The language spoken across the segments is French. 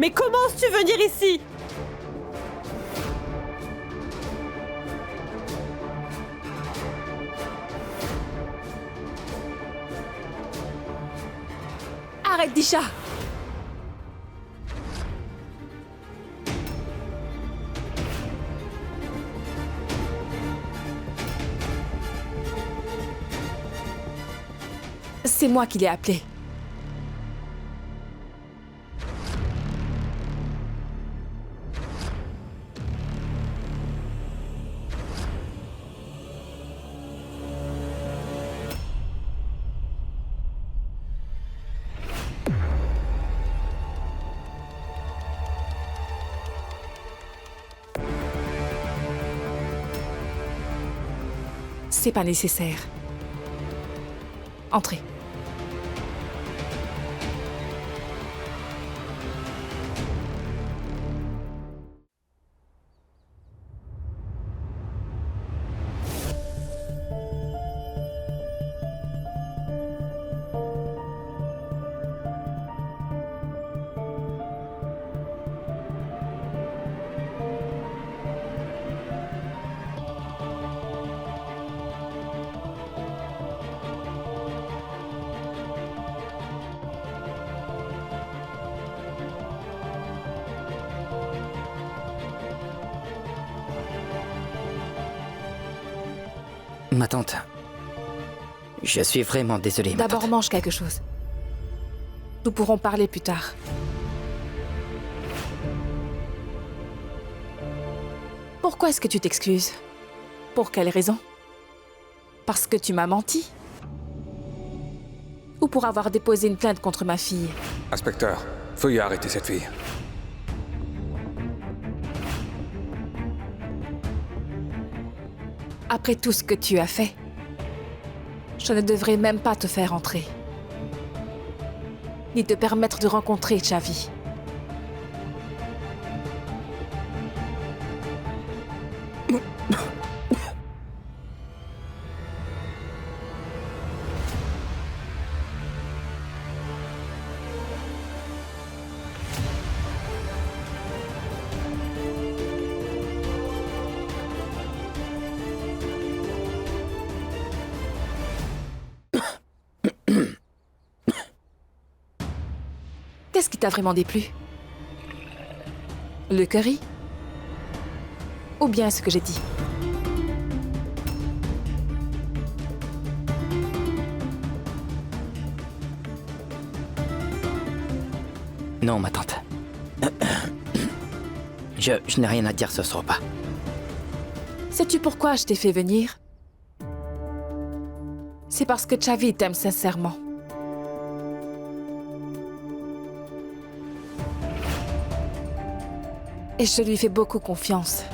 Mais comment oses-tu venir ici? Arrête, Disha! C'est moi qui l'ai appelé. C'est pas nécessaire. Entrez. Ma tante, je suis vraiment désolé. ma D'abord, tante. mange quelque chose. Nous pourrons parler plus tard. Pourquoi est-ce que tu t'excuses? Pour quelle raison? Parce que tu m'as menti? Ou pour avoir déposé une plainte contre ma fille? Inspecteur, veuillez arrêter cette fille. Après tout ce que tu as fait, je ne devrais même pas te faire entrer. Ni te permettre de rencontrer Chavi. Qu'est-ce qui t'a vraiment déplu? Le curry? Ou bien ce que j'ai dit? Non, ma tante. Je n'ai rien à dire sur ce repas. Sais-tu pourquoi je t'ai fait venir? C'est parce que Chavi t'aime sincèrement. Et je lui fais beaucoup confiance.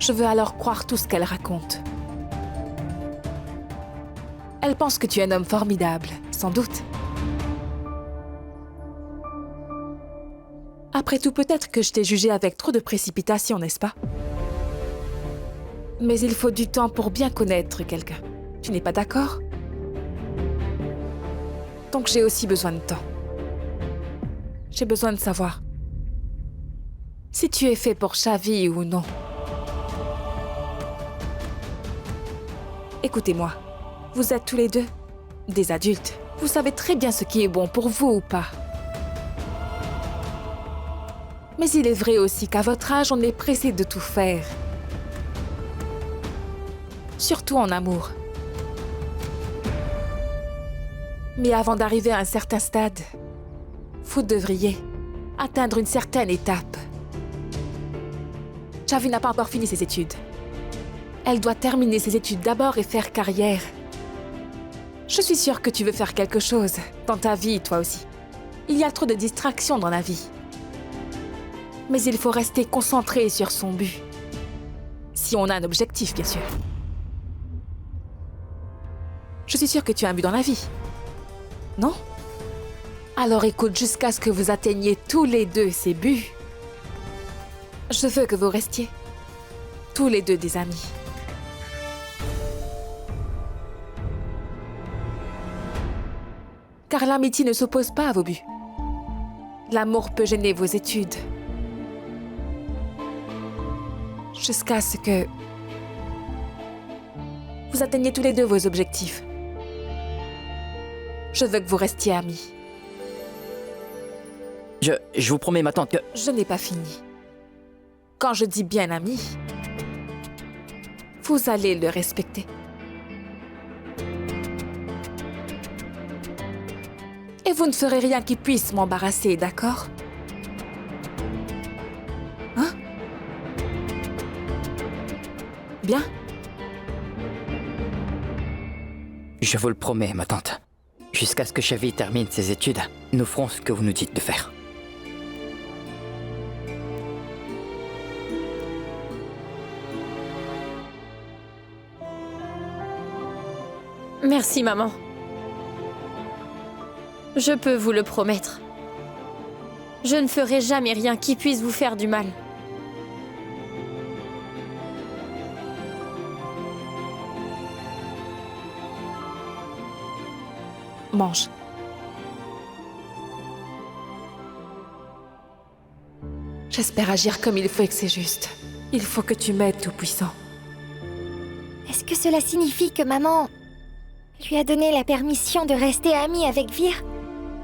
Je veux alors croire tout ce qu'elle raconte. Elle pense que tu es un homme formidable, sans doute. Après tout, peut-être que je t'ai jugé avec trop de précipitation, n'est-ce pas? Mais il faut du temps pour bien connaître quelqu'un. Tu n'es pas d'accord? Donc j'ai aussi besoin de temps. J'ai besoin de savoir si tu es fait pour Chavi ou non. Écoutez-moi, vous êtes tous les deux des adultes. Vous savez très bien ce qui est bon pour vous ou pas. Mais il est vrai aussi qu'à votre âge, on est pressé de tout faire. Surtout en amour. Mais avant d'arriver à un certain stade, vous devriez atteindre une certaine étape. Chavi n'a pas encore fini ses études. Elle doit terminer ses études d'abord et faire carrière. Je suis sûre que tu veux faire quelque chose dans ta vie, toi aussi. Il y a trop de distractions dans la vie. Mais il faut rester concentré sur son but. Si on a un objectif, bien sûr. Je suis sûre que tu as un but dans la vie. Non? Alors écoute, jusqu'à ce que vous atteigniez tous les deux ces buts, je veux que vous restiez tous les deux des amis. car l'amitié ne s'oppose pas à vos buts. L'amour peut gêner vos études. Jusqu'à ce que vous atteigniez tous les deux vos objectifs. Je veux que vous restiez amis. Je vous promets, ma tante, que... Je n'ai pas fini. Quand je dis bien amis, vous allez le respecter. Et vous ne ferez rien qui puisse m'embarrasser, d'accord? Hein? Bien? Je vous le promets, ma tante. Jusqu'à ce que Chavi termine ses études, nous ferons ce que vous nous dites de faire. Merci, maman. Je peux vous le promettre. Je ne ferai jamais rien qui puisse vous faire du mal. Mange. J'espère agir comme il faut et que c'est juste. Il faut que tu m'aides, Tout-Puissant. Est-ce que cela signifie que maman lui a donné la permission de rester amie avec Vir?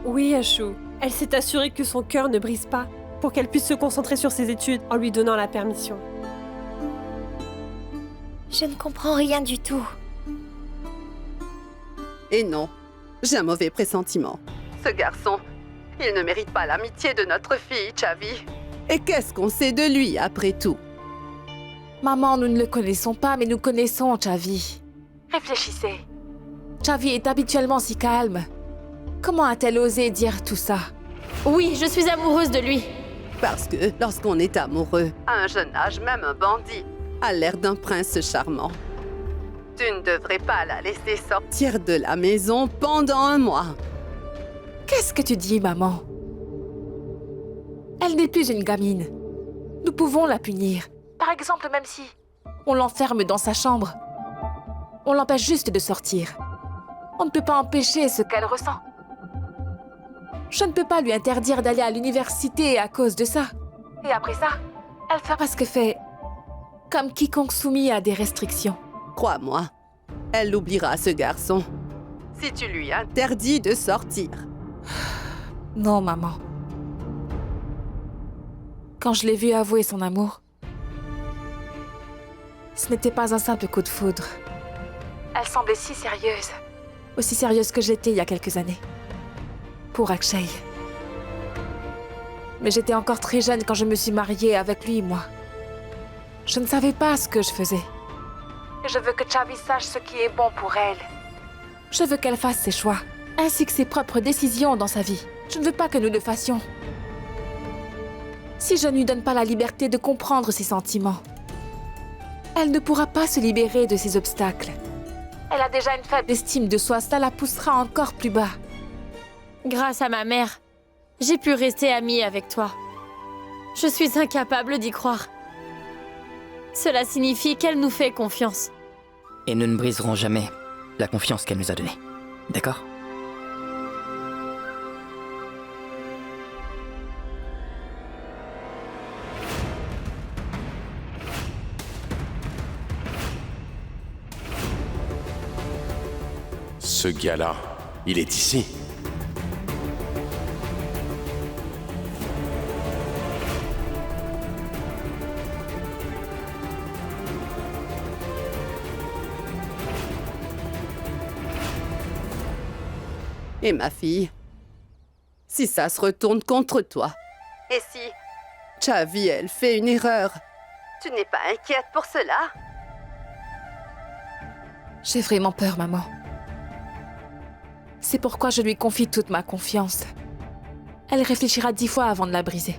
Oui, Ashou. Elle s'est assurée que son cœur ne brise pas pour qu'elle puisse se concentrer sur ses études en lui donnant la permission. Je ne comprends rien du tout. Et non, j'ai un mauvais pressentiment. Ce garçon, il ne mérite pas l'amitié de notre fille, Chavi. Et qu'est-ce qu'on sait de lui, après tout? Maman, nous ne le connaissons pas, mais nous connaissons Chavi. Réfléchissez. Chavi est habituellement si calme. Comment a-t-elle osé dire tout ça? Oui, je suis amoureuse de lui. Parce que lorsqu'on est amoureux, à un jeune âge, même un bandit a l'air d'un prince charmant. Tu ne devrais pas la laisser sortir de la maison pendant un mois. Qu'est-ce que tu dis, maman? Elle n'est plus une gamine. Nous pouvons la punir. Par exemple, même si on l'enferme dans sa chambre. On l'empêche juste de sortir. On ne peut pas empêcher ce qu'elle ressent. Je ne peux pas lui interdire d'aller à l'université à cause de ça. Et après ça, elle fera ce que fait comme quiconque soumis à des restrictions. Crois-moi, elle oubliera ce garçon si tu lui interdis de sortir. Non, maman. Quand je l'ai vue avouer son amour, ce n'était pas un simple coup de foudre. Elle semblait si sérieuse. Aussi sérieuse que j'étais il y a quelques années. Pour Akshay. Mais j'étais encore très jeune quand je me suis mariée avec lui, moi. Je ne savais pas ce que je faisais. Et je veux que Chavi sache ce qui est bon pour elle. Je veux qu'elle fasse ses choix, ainsi que ses propres décisions dans sa vie. Je ne veux pas que nous le fassions. Si je ne lui donne pas la liberté de comprendre ses sentiments, elle ne pourra pas se libérer de ces obstacles. Elle a déjà une faible estime de soi, ça la poussera encore plus bas. Grâce à ma mère, j'ai pu rester amie avec toi. Je suis incapable d'y croire. Cela signifie qu'elle nous fait confiance. Et nous ne briserons jamais la confiance qu'elle nous a donnée. D'accord? Ce gars-là, il est ici. Et ma fille, si ça se retourne contre toi, et si Chavi, elle fait une erreur, tu n'es pas inquiète pour cela? J'ai vraiment peur, maman. C'est pourquoi je lui confie toute ma confiance. Elle réfléchira 10 fois avant de la briser.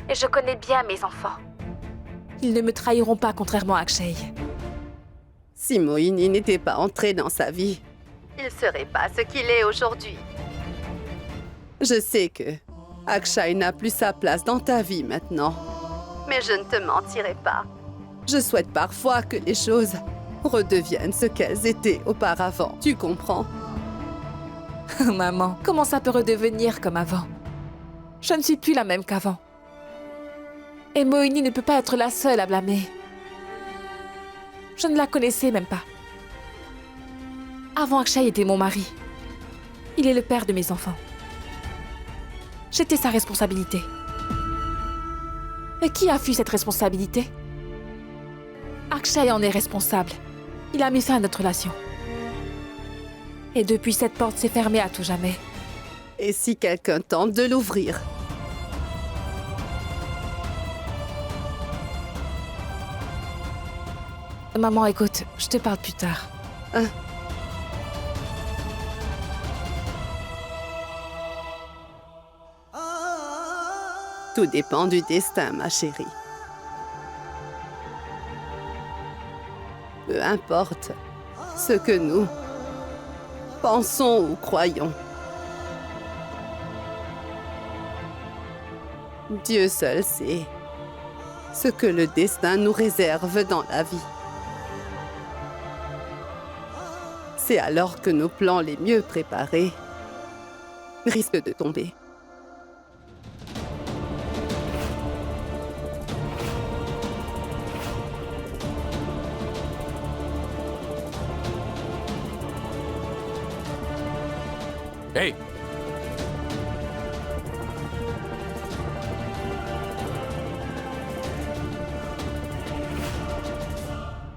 Et je connais bien mes enfants. Ils ne me trahiront pas, contrairement à Akshay. Si Moini n'était pas entré dans sa vie, il serait pas ce qu'il est aujourd'hui. Je sais que Akshay n'a plus sa place dans ta vie maintenant. Mais je ne te mentirai pas. Je souhaite parfois que les choses redeviennent ce qu'elles étaient auparavant. Tu comprends? Maman, comment ça peut redevenir comme avant? Je ne suis plus la même qu'avant. Et Moini ne peut pas être la seule à blâmer. Je ne la connaissais même pas. Avant, Akshay était mon mari. Il est le père de mes enfants. J'étais sa responsabilité. Et qui a fui cette responsabilité? Akshay en est responsable. Il a mis fin à notre relation. Et depuis, cette porte s'est fermée à tout jamais. Et si quelqu'un tente de l'ouvrir? Maman, écoute, je te parle plus tard. Hein? Tout dépend du destin, ma chérie. Peu importe ce que nous pensons ou croyons. Dieu seul sait ce que le destin nous réserve dans la vie. C'est alors que nos plans les mieux préparés risquent de tomber. Hey!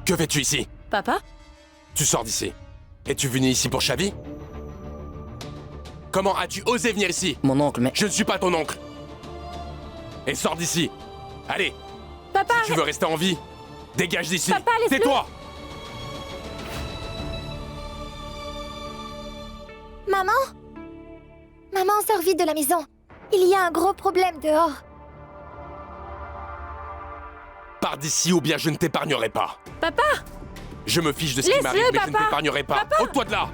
Que fais-tu ici? Papa? Tu sors d'ici. Es-tu venu ici pour Shavi? Comment as-tu osé venir ici? Mon oncle, mais... Je ne suis pas ton oncle. Et sors d'ici. Allez. Papa! Si tu veux rester en vie, dégage d'ici. Papa, laisse-le. Tais-toi. Maman? Maman, sors vite de la maison. Il y a un gros problème dehors. Pars d'ici ou bien je ne t'épargnerai pas. Papa! Je me fiche de ce qui m'arrive, mais je ne papa. t'épargnerai pas. Ôte-toi de là.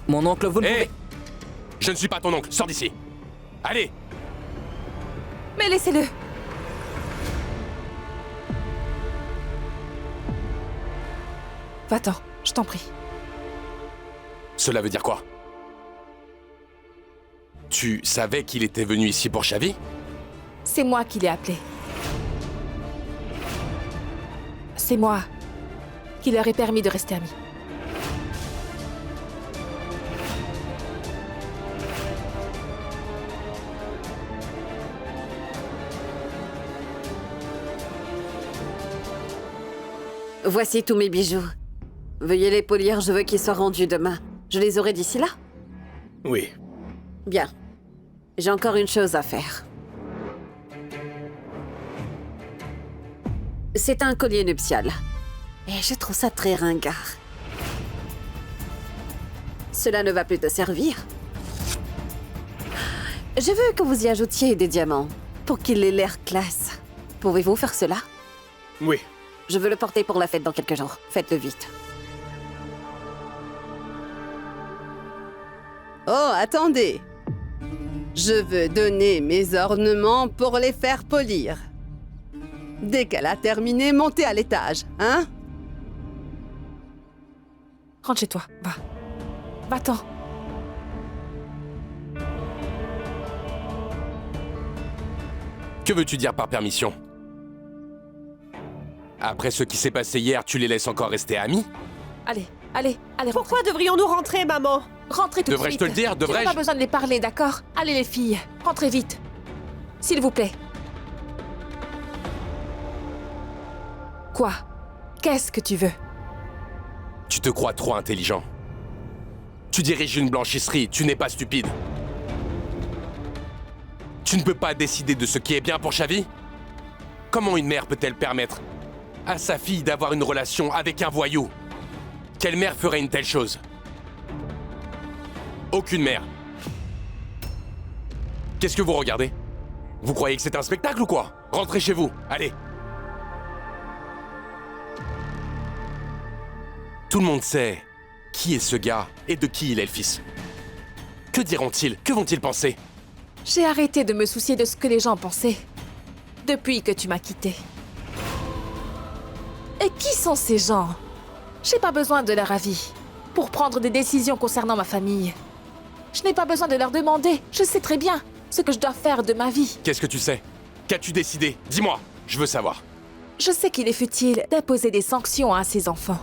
Mon oncle, vous ne Hé! pouvez... Je ne suis pas ton oncle. Sors d'ici. Allez. Mais laissez-le! Va-t'en, je t'en prie. Cela veut dire quoi? Tu savais qu'il était venu ici pour Shavi? C'est moi qui l'ai appelé. C'est moi qui leur ai permis de rester amis. Voici tous mes bijoux. Veuillez les polir, je veux qu'ils soient rendus demain. Je les aurai d'ici là? Oui. Bien. J'ai encore une chose à faire. C'est un collier nuptial. Et je trouve ça très ringard. Cela ne va plus te servir. Je veux que vous y ajoutiez des diamants pour qu'il ait l'air classe. Pouvez-vous faire cela? Oui. Je veux le porter pour la fête dans quelques jours. Faites-le vite. Oh, attendez. Je veux donner mes ornements pour les faire polir. Dès qu'elle a terminé, montez à l'étage, hein? Rentre chez toi, va. Va-t'en. Que veux-tu dire par permission? Après ce qui s'est passé hier, tu les laisses encore rester amis? Allez, allez, allez, rentrez. Pourquoi devrions-nous rentrer, maman? Rentrez tout de Devrais-je suite. te le dire? Tu n'as Devrais-je? pas besoin de les parler, d'accord? Allez les filles, rentrez vite. S'il vous plaît. Quoi? Qu'est-ce que tu veux? Tu te crois trop intelligent. Tu diriges une blanchisserie, tu n'es pas stupide. Tu ne peux pas décider de ce qui est bien pour Shavi? Comment une mère peut-elle permettre à sa fille d'avoir une relation avec un voyou? Quelle mère ferait une telle chose? Aucune mère. Qu'est-ce que vous regardez? Vous croyez que c'est un spectacle ou quoi? Rentrez chez vous, allez. Tout le monde sait qui est ce gars et de qui il est le fils. Que diront-ils? Que vont-ils penser? J'ai arrêté de me soucier de ce que les gens pensaient depuis que tu m'as quitté. Et qui sont ces gens? J'ai pas besoin de leur avis. pour prendre des décisions concernant ma famille. Je n'ai pas besoin de leur demander. Je sais très bien ce que je dois faire de ma vie. Qu'est-ce que tu sais? Qu'as-tu décidé? Dis-moi, je veux savoir. Je sais qu'il est futile d'imposer des sanctions à ses enfants.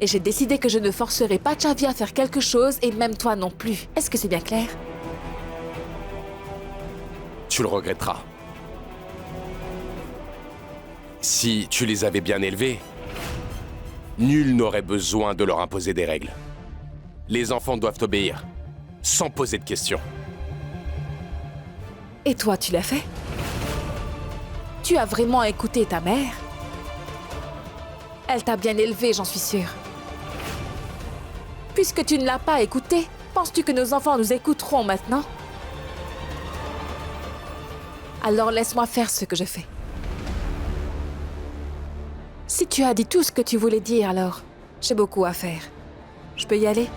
Et j'ai décidé que je ne forcerai pas Xavi à faire quelque chose, et même toi non plus. Est-ce que c'est bien clair? Tu le regretteras. Si tu les avais bien élevés, nul n'aurait besoin de leur imposer des règles. Les enfants doivent obéir, sans poser de questions. Et toi, tu l'as fait? Tu as vraiment écouté ta mère? Elle t'a bien élevé, j'en suis sûre. Puisque tu ne l'as pas écoutée, penses-tu que nos enfants nous écouteront maintenant? Alors laisse-moi faire ce que je fais. Si tu as dit tout ce que tu voulais dire, alors j'ai beaucoup à faire. Je peux y aller?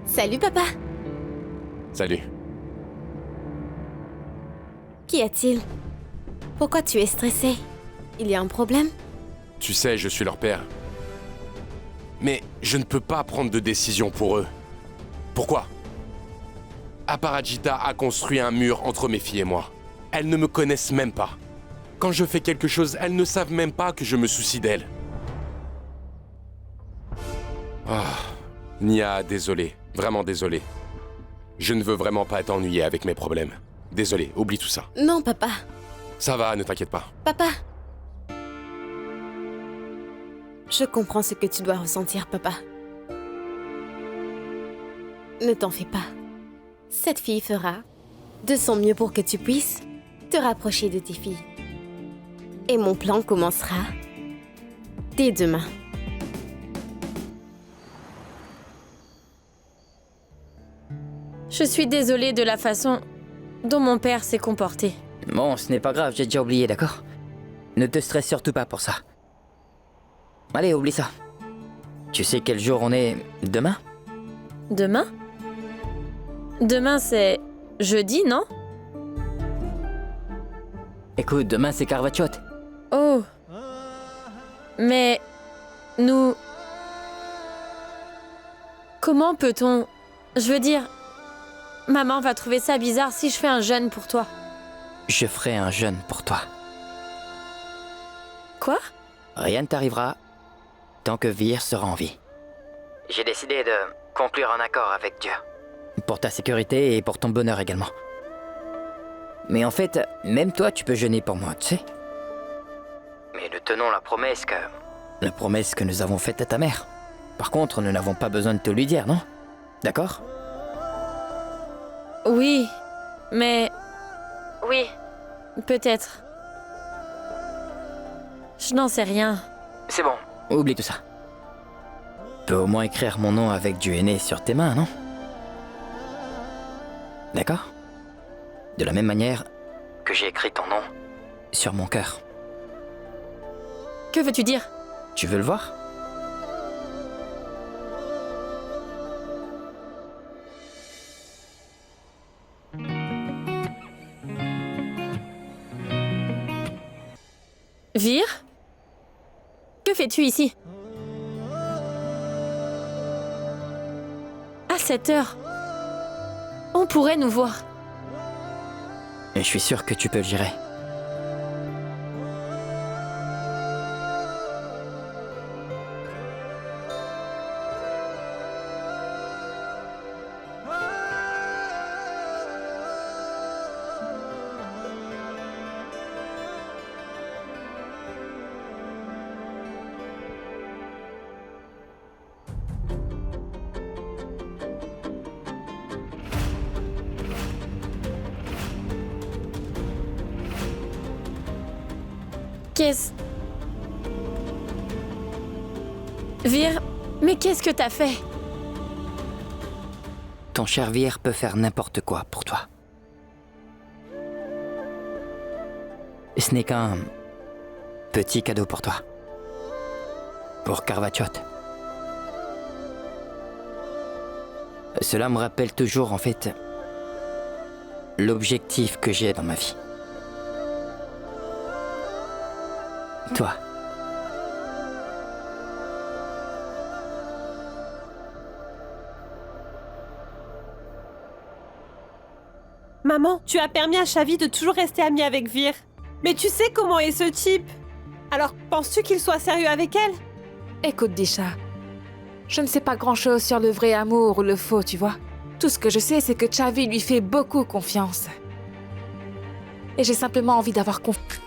Salut papa. Salut. Qu'y a-t-il? Pourquoi tu es stressé? Il y a un problème? Tu sais, je suis leur père. Mais je ne peux pas prendre de décision pour eux. Pourquoi? Aparajita a construit un mur entre mes filles et moi. Elles ne me connaissent même pas. Quand je fais quelque chose, elles ne savent même pas que je me soucie d'elles. Ah, Nia, désolé. Vraiment désolé. Je ne veux vraiment pas t'ennuyer avec mes problèmes. Désolé, oublie tout ça. Non, papa. Ça va, ne t'inquiète pas. Papa. Je comprends ce que tu dois ressentir, papa. Ne t'en fais pas. Cette fille fera de son mieux pour que tu puisses te rapprocher de tes filles. Et mon plan commencera dès demain. Je suis désolée de la façon dont mon père s'est comporté. Bon, ce n'est pas grave, j'ai déjà oublié, d'accord? Ne te stresse surtout pas pour ça. Allez, oublie ça. Tu sais quel jour on est demain? Demain? Demain, c'est jeudi, non? Écoute, demain c'est Carvachot. Oh. Mais nous... Comment peut-on... Je veux dire... Maman va trouver ça bizarre si je fais un jeûne pour toi. Je ferai un jeûne pour toi. Quoi? Rien ne t'arrivera tant que Vir sera en vie. J'ai décidé de conclure un accord avec Dieu. Pour ta sécurité et pour ton bonheur également. Mais en fait, même toi tu peux jeûner pour moi, tu sais. Mais nous tenons la promesse que nous avons faite à ta mère. Par contre, nous n'avons pas besoin de te lui dire, non? D'accord? Oui, mais... Oui, peut-être. Je n'en sais rien. C'est bon, oublie tout ça. Tu peux au moins écrire mon nom avec du henné sur tes mains, non? D'accord? De la même manière que j'ai écrit ton nom sur mon cœur. Que veux-tu dire? Tu veux le voir? Vir? Que fais-tu ici? À cette heure, on pourrait nous voir. Et je suis sûr que tu peux le gérer. Qu'est-ce... Vir, mais qu'est-ce que t'as fait? Ton cher Vir peut faire n'importe quoi pour toi. Ce n'est qu'un petit cadeau pour toi. Pour Carvachot. Cela me rappelle toujours, en fait, l'objectif que j'ai dans ma vie. Toi. Maman, tu as permis à Shavi de toujours rester amie avec Vir. Mais tu sais comment est ce type. Alors, penses-tu qu'il soit sérieux avec elle? Écoute, Disha, je ne sais pas grand-chose sur le vrai amour ou le faux, tu vois. Tout ce que je sais, c'est que Chavi lui fait beaucoup confiance. Et j'ai simplement envie d'avoir confiance.